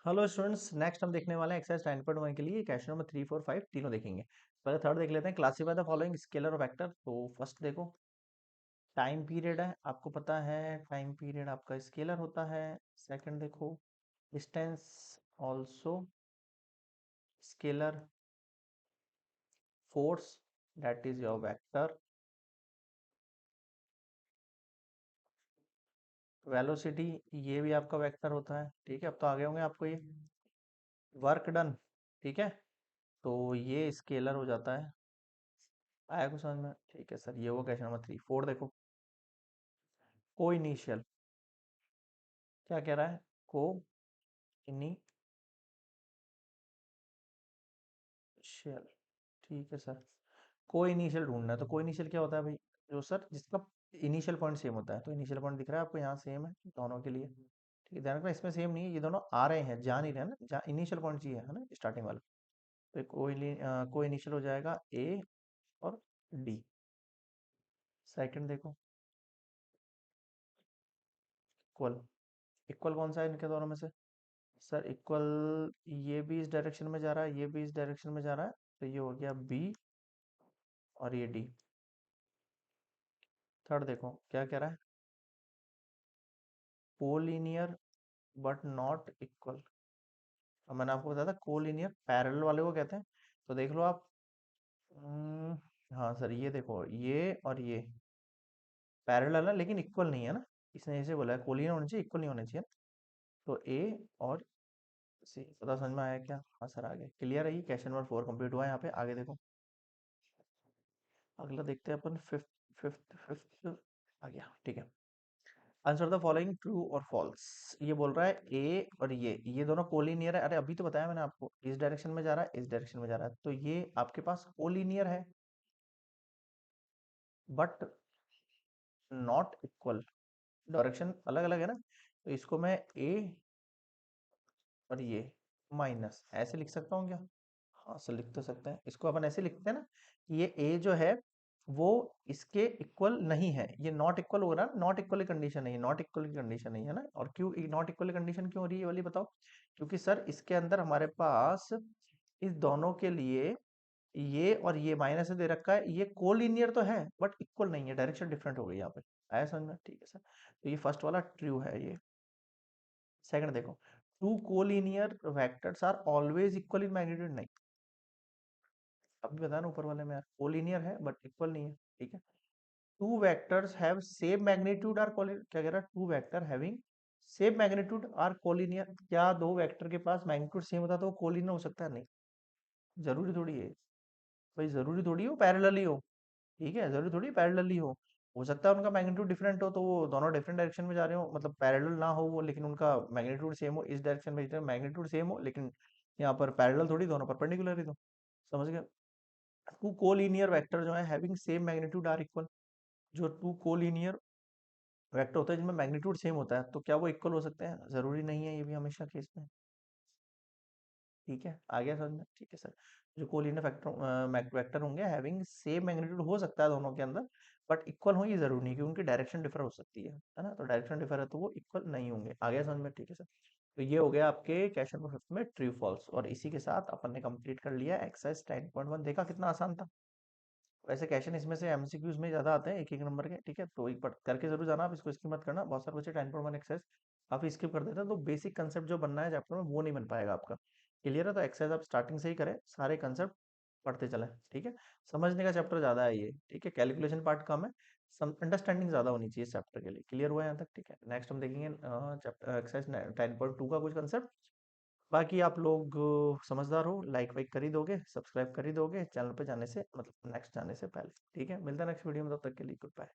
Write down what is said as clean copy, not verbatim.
Hello students, next हम देखने वाले हैं एक्सरसाइज 9.1 के लिए क्वेश्चन नंबर 3, 4, 5 तीनों देखेंगे। पहले थर्ड देख लेते हैं। क्लासिफाई द फॉलोइंग स्केलर और वेक्टर। तो फर्स्ट देखो, टाइम पीरियड है, आपको पता है टाइम पीरियड आपका स्केलर होता है। सेकंड देखो, distance also scalar, force that is your vector, velocity ये भी आपका वेक्टर होता है। ठीक है, अब तो आगे होंगे आपको ये वर्क डन। ठीक है, तो ये स्केलर हो जाता है। आया कुछ समझ में? ठीक है सर, ये वो क्वेश्चन नंबर 3। 4 देखो, को इनिशियल, क्या कह रहा है? को इनिशियल। ठीक है सर, को इनिशियल ढूंढना है। तो को इनिशियल क्या होता है भाई? जो सर जिसका इनिशियल पॉइंट सेम होता है। तो इनिशियल पॉइंट दिख रहा है आपको, यहाँ सेम है दोनों के लिए। ठीक है, ध्यान रखना इसमें सेम नहीं है, ये दोनों आ रहे हैं, जा नहीं रहे हैं ना, जा इनिशियल पॉइंट चाहिए है ना, स्टार्टिंग वाला। तो को इनिशियल हो जाएगा ए और डी। सेकंड देखो, इक्वल। इक्वल कौन सा है इनके दोनों में से? सर इक्वल, ये भी इस डायरेक्शन में जा रहा है, ये भी इस डायरेक्शन में जा रहा है, तो ये हो गया बी और ये डी। थर्ड देखो, क्या कह रहा है? Collinear but not equal. अब मैंने आपको बताया था कोलिनियर पैरेलल वाले को कहते हैं। तो देख लो आप। हम्म, हाँ सर, ये देखो, ये और ये पैरेलल है लेकिन इक्वल नहीं है ना। इसने ऐसे बोला है कोलिनियर होना चाहिए, इक्वल नहीं होना चाहिए ना। तो ए और सी, पता समझ में आया क्या? हाँ सर, आगे क्लियर है। ये क्वेश्चन नंबर 4 कंप्लीट हुआ है यहाँ पे। आगे देखो, अगला देखते हैं अपन। फिफ्थ फिफ्थ फिफ्थ आ गया। ठीक है, आंसर द फॉलोइंग ट्रू और फॉल्स। ये बोल रहा है ए और ये दोनों कोलिनियर है। अरे अभी तो बताया मैंने आपको, इस डायरेक्शन में जा रहा है, इस डायरेक्शन में जा रहा है, तो ये आपके पास कोलिनियर है बट नॉट इक्वल। डायरेक्शन अलग अलग है ना, तो इसको मैं ए और ये माइनस ऐसे लिख सकता हूँ क्या? हाँ सर, लिख तो सकते हैं। इसको अपन ऐसे लिखते हैं ना, कि ये ए जो है वो इसके इक्वल नहीं है, ये नॉट इक्वल हो रहा है। नॉट इक्वल की कंडीशन नहीं है, नॉट इक्वल की कंडीशन नहीं है ना। और क्यों नॉट इक्वल की कंडीशन क्यों हो रही है ये वाली बताओ? क्योंकि सर इसके अंदर हमारे पास इस दोनों के लिए ये और ये माइनस से दे रखा है। ये कोलिनियर तो है बट इक्वल नहीं है, डायरेक्शन डिफरेंट हो गई यहाँ पे। आया समझ में? ठीक है सर, तो ये फर्स्ट वाला ट्रू है ये। सेकंड देखो, two collinear vectors are always equal in magnitude. नहीं, अभी बताया ना ऊपर वाले में यार, कोलिनियर है बट इक्वल नहीं है। ठीक है, two vectors have same magnitude are collinear. क्या कह रहा है? Two vector having same magnitude are collinear. क्या दो वेक्टर के पास मैग्नीट्यूड सेम होता तो वो कोलिनियर हो सकता है? नहीं, जरूरी थोड़ी है भाई, जरूरी थोड़ी हो पैरेलल ही हो। ठीक है, जरूरी थोड़ी पैरेलल ही हो सकता है उनका मैग्नीट्यूड डिफरेंट हो, तो वो दोनों डिफरेंट डायरेक्शन में जा रहे हो, मतलब पैरेलल ना हो वो, लेकिन उनका मैग्नीट्यूड सेम हो। इस डायरेक्शन में मैग्नीट्यूड सेम हो, लेकिन यहाँ पर पैरेलल थोड़ी, दोनों परपेंडिकुलर ही तो। समझ गए? टू कोलिनियर वेक्टर जो है having same magnitude are equal. जो टू कोलिनियर वेक्टर होता है जिनमें मैग्नीट्यूड सेम होता है, तो क्या वो इक्वल हो सकते हैं? जरूरी नहीं है ये भी हमेशा केस में। ठीक है, आ गया समझ में? ठीक है सर, जो कोलिनियर फैक्टर वेक्टर होंगे हैविंग सेम मैग्नीट्यूड हो सकता है दोनों के अंदर, बट इक्वल हो ये जरूरी नहीं, क्योंकि उनकी डायरेक्शन डिफर हो सकती है ना। तो डायरेक्शन डिफर है तो वो इक्वल नहीं होंगे। आ गया समझ में? ठीक है सर, तो ये हो गया आपके क्वेश्चन नंबर 5 में ट्रू फॉल्स। और इसी के साथ अपन ने कंप्लीट कर लिया एक्सरसाइज 10.1। देखा कितना आसान था? वैसे क्वेश्चन इसमें से एमसीक्यूज में ज्यादा आते हैं, एक एक नंबर के। ठीक है, तो एक बार करके जरूर जाना, आप इसको स्किप मत करना। बहुत सारे बच्चे 10.1 एक्सरसाइज काफी स्किप कर देते हैं, तो बेसिक कंसेप्ट जो बनना है चैप्टर में वो नहीं बन पाएगा आपका। क्लियर है? तो एक्सरसाइज आप स्टार्टिंग से ही करें, सारे कंसेप्ट पढ़ते चलें। ठीक है, समझने का चैप्टर ज्यादा है ये। ठीक है, कैलकुलेशन पार्ट कम है, अंडरस्टैंडिंग ज्यादा होनी चाहिए चैप्टर के लिए। क्लियर हुआ यहाँ तक? ठीक है, नेक्स्ट हम देखेंगे चैप्टर एक्सरसाइज 10.2 का कुछ कंसेप्ट। बाकी आप लोग समझदार हो, लाइक वाइक कर ही दोगे, सब्सक्राइब कर ही दोगे चैनल पे जाने से, मतलब नेक्स्ट जाने से पहले। ठीक है, मिलता है नेक्स्ट वीडियो में, तब तक के लिए गुड बाय।